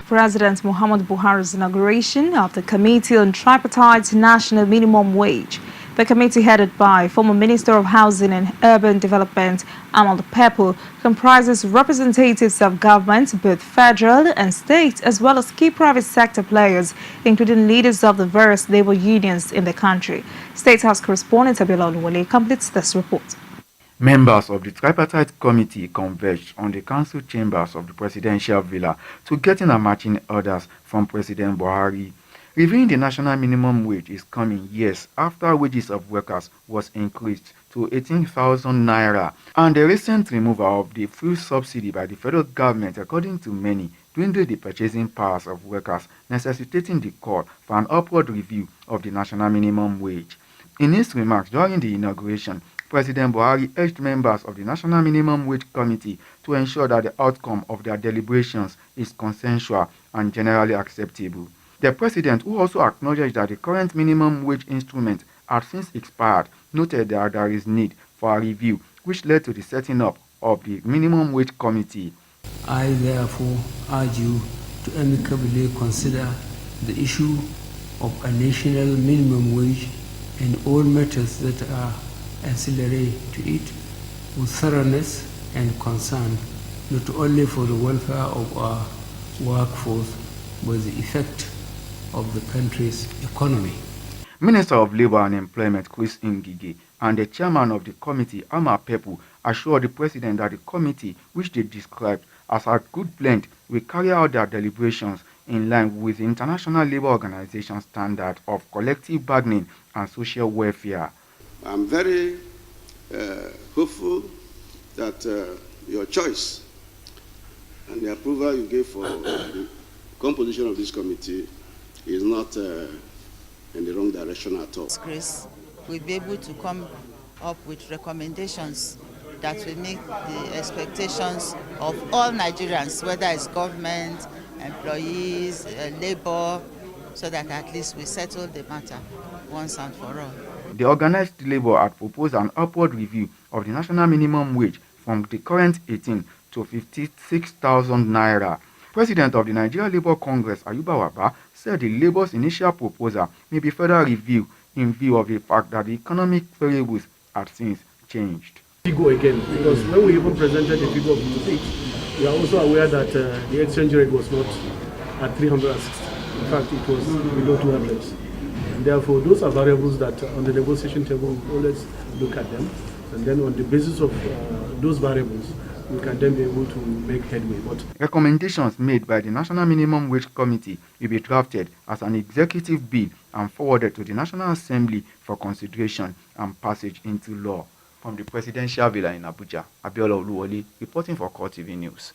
President Muhammad Buhari's inauguration of the Committee on Tripartite National Minimum Wage. The committee, headed by former Minister of Housing and Urban Development Amal Pepo, comprises representatives of government, both federal and state, as well as key private sector players, including leaders of the various labor unions in the country. State House correspondent Abiola Oluwole completes this report. Members of the Tripartite Committee converged on the council chambers of the presidential villa to get in marching orders from President Buhari. Reviewing the national minimum wage is coming years after wages of workers was increased to 18,000 naira, and the recent removal of the fuel subsidy by the federal government, according to many, dwindled the purchasing powers of workers, necessitating the call for an upward review of the national minimum wage. In his remarks during the inauguration, President Buhari urged members of the National Minimum Wage Committee to ensure that the outcome of their deliberations is consensual and generally acceptable. The president, who also acknowledged that the current minimum wage instrument had since expired, noted that there is need for a review, which led to the setting up of the Minimum Wage Committee. I therefore urge you to amicably consider the issue of a national minimum wage and all matters that are ancillary to it with thoroughness and concern, not only for the welfare of our workforce, but the effect of the country's economy. Minister of Labour and Employment Chris Ngige and the chairman of the committee, Amal Pepo, assured the president that the committee, which they described as a good blend, will carry out their deliberations in line with the International Labour Organization standard of collective bargaining and social welfare. I'm very hopeful that your choice and the approval you gave for the composition of this committee is not in the wrong direction at all. Grace, we'll be able to come up with recommendations that will meet the expectations of all Nigerians, whether it's government, employees, labor, so that at least we settle the matter once and for all. The organized labor had proposed an upward review of the national minimum wage from the current 18 to 56,000 naira. President of the Nigeria Labour Congress, Ayuba Waba, said the labor's initial proposal may be further reviewed in view of the fact that the economic variables have since changed. Figure again, because when we even presented the figure of 56, we are also aware that the exchange rate was not at 360. In fact, it was below 200. And therefore, those are variables that on the negotiation table we always look at them, and then on the basis of those variables, we can then be able to make headway. But recommendations made by the National Minimum Wage Committee will be drafted as an executive bill and forwarded to the National Assembly for consideration and passage into law. From the Presidential Villa in Abuja, Abiola Oluwole reporting for Core TV News.